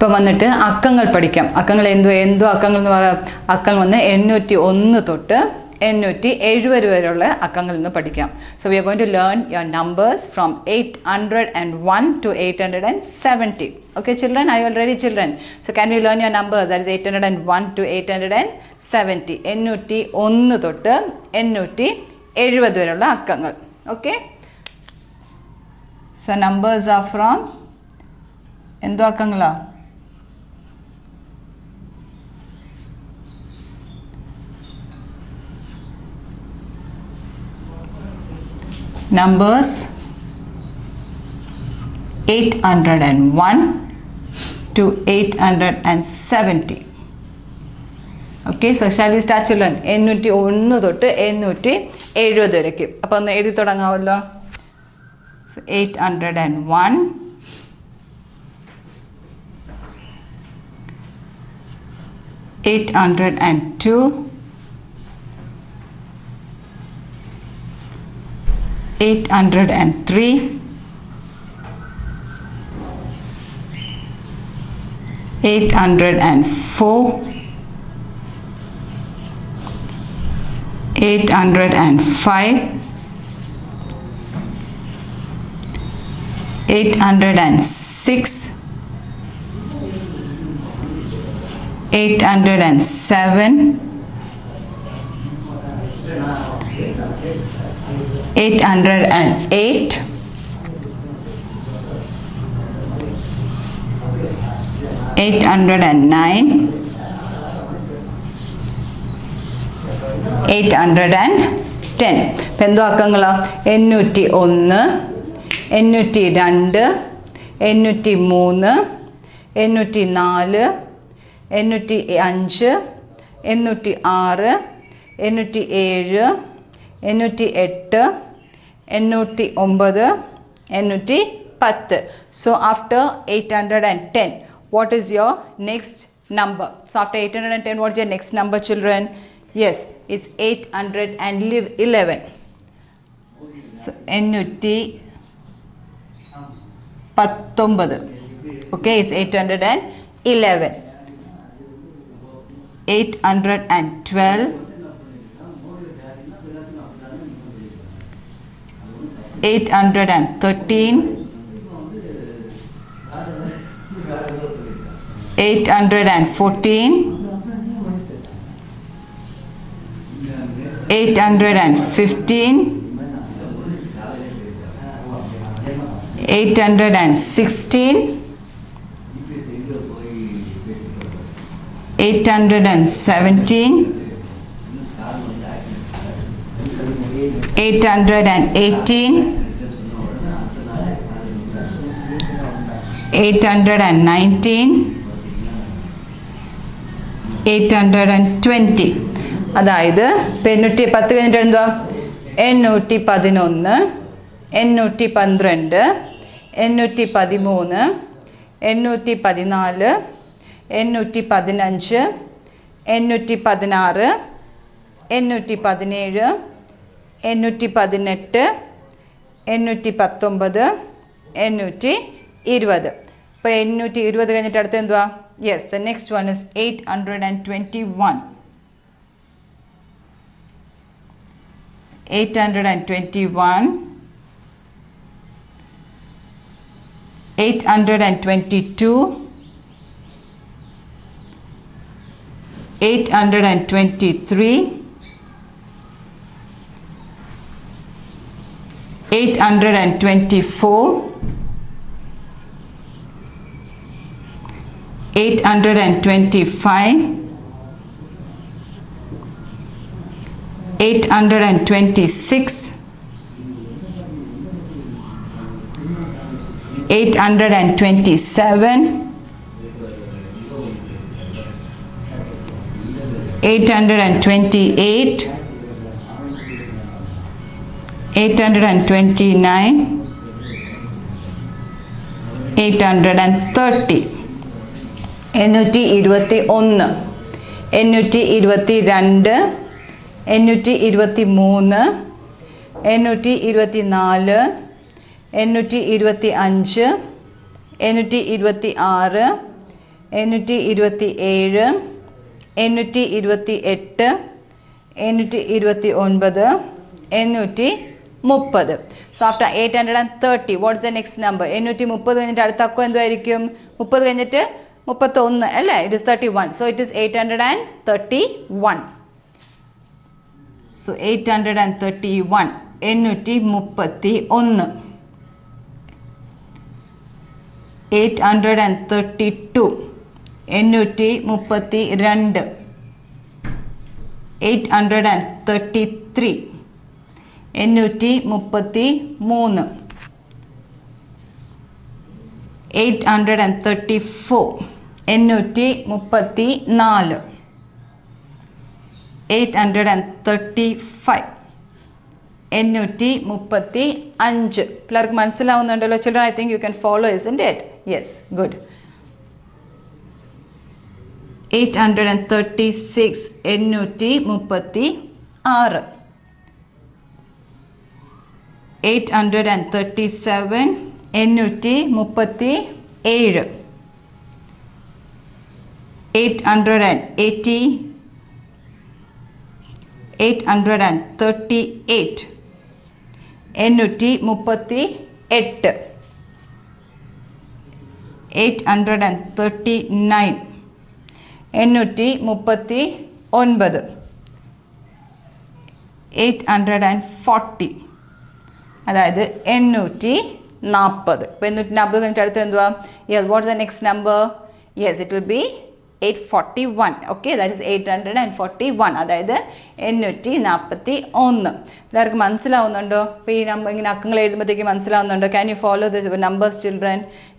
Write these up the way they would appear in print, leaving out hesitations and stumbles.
ഇപ്പോൾ വന്നിട്ട് അക്കങ്ങൾ പഠിക്കാം. അക്കങ്ങൾ എന്തോ അക്കങ്ങൾ എന്ന് പറയാം. അക്കങ്ങൾ വന്ന് 801 തൊട്ട് 870 വരെയുള്ള അക്കങ്ങളിൽ നിന്ന് പഠിക്കാം. So we are going to learn your numbers from 801 to 870. Okay children, are you all ready children? So can we learn your numbers? That is 801 to 870. 801 തൊട്ട് 870 വരെയുള്ള അക്കങ്ങൾ. Okay? So numbers are from എന്തോ അക്കങ്ങളാ? Numbers 801 to 870. Okay, so shall we start children? 801 തൊട്ട് 870 വരേക്ക്. അപ്പോൾ ഒന്ന് എഴുതി തുടങ്ങാമല്ലോ. So 801 802 803 804 805 806 807 808 809 810. ഇപ്പം എന്തോ അക്കങ്ങളാ? 801 802 803 804 805 806 807 808 809 810. So after 810, what is your next number? So after 810, what is your next number children? Yes, it's 811. So 819. Okay, it's 811. 812 813 814 815 816 817 818 819 820. അതായത് 810 കഴിഞ്ഞിട്ട് എന്തുവാ? 811 812 813 814 815 816 817 818 819 820. അപ്പോൾ 820 കഴിഞ്ഞിട്ട് അടുത്ത് എന്തുവാ? Yes, the next one is 821. 821 822 823 824 825 826 827 828 829 830. 821 822 823 824 825 826 827, 828, 829, 830. So after 830, what's the next number? 830 കഴിഞ്ഞിട്ട് അടുത്ത അക്കം എന്തായിരിക്കും? 30 കഴിഞ്ഞിട്ട് 31 അല്ലേ? It is 31. So it is 831. So 831, 831. 832, 832. 833, 833. 834, 834. 835, 835. പിള്ളേർക്ക് മനസ്സിലാവുന്നുണ്ടല്ലോ children? I think you can follow, isn't it? Yes, good. 836, 836. 837, 837. 880, 838, 838. 839, 839. 840, അതായത് 840. ഇപ്പോൾ 840 കഴിഞ്ഞിട്ട് അടുത്ത് എന്തുവാ? Yes, what is the next number? Yes, it will be 841. Okay, that is 841. അതായത് 841. എല്ലാവർക്കും മനസ്സിലാവുന്നുണ്ടോ? ഇപ്പോൾ ഈ നമ്പർ ഇങ്ങനെ അക്കങ്ങൾ എഴുതുമ്പോഴത്തേക്ക് മനസ്സിലാവുന്നുണ്ടോ? Can you follow the numbers, children?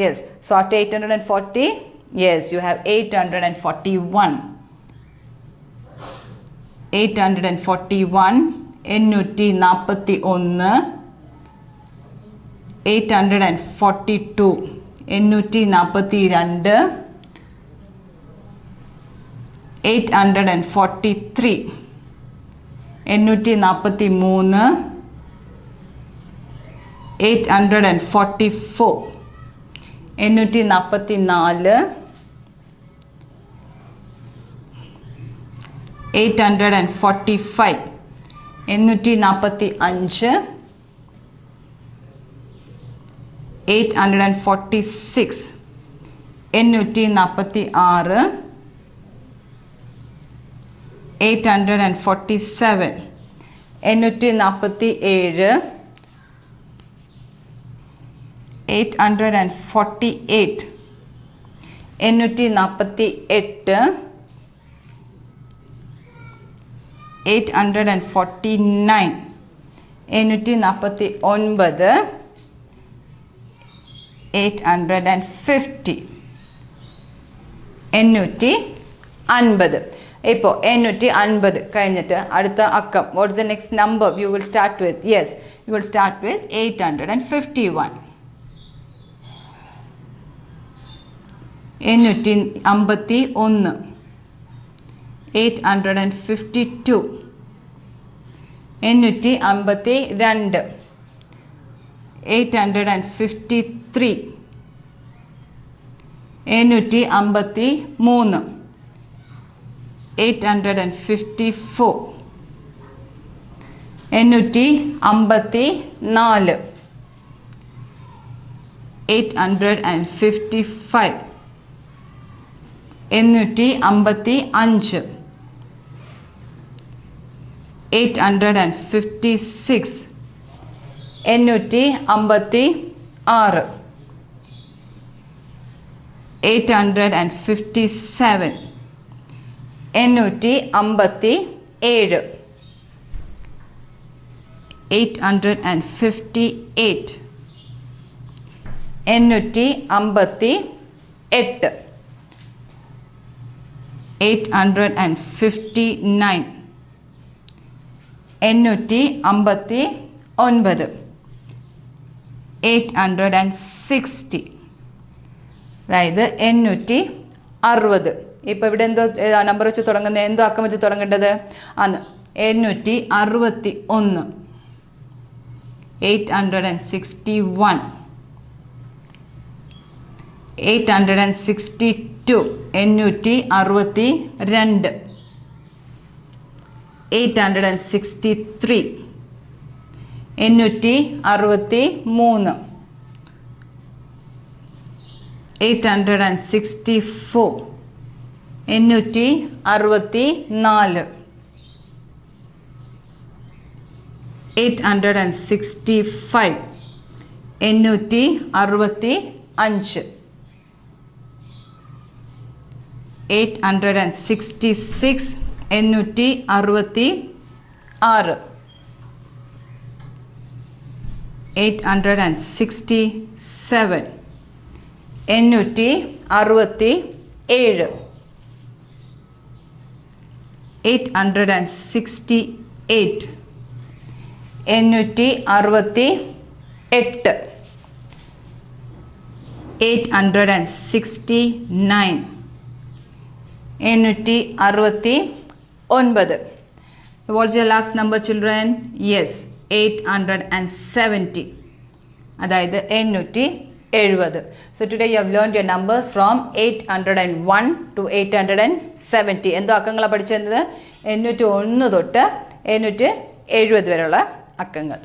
Yes. So after 840, yes, you have 841. 841, 841. 842, 842. 843, 843. 844, 844. 845, 845. 846, 846. 847, 847. 848, 848. 849, 849. 850, 850. ഇപ്പോൾ 850 കഴിഞ്ഞിട്ട് അടുത്ത അക്കം, what is the next number you will start with? Yes, you will start with 851. 851. 852. 852. 853. 853. 854. 854. 855. 855. 856. 856. 857. 857. 858. 858. 859. 859. 860. അതായത് 860. ഇപ്പോൾ ഇവിടെ എന്തോ നമ്പർ വെച്ച് തുടങ്ങുന്നത്, എന്തോ അക്കം വെച്ച് തുടങ്ങേണ്ടത് ആണ്? 861. 861. 862. 862 863 863 864 864 865 865 866 866 867 867 868 868 869 869. What's your last number, children? Yes, 870. അതായത് 870. So today you have learned your numbers from 801 to 870. എന്തോ അക്കങ്ങളാണ് പഠിച്ചത്? 801 തൊട്ട് 870 വരെയുള്ള അക്കങ്ങൾ.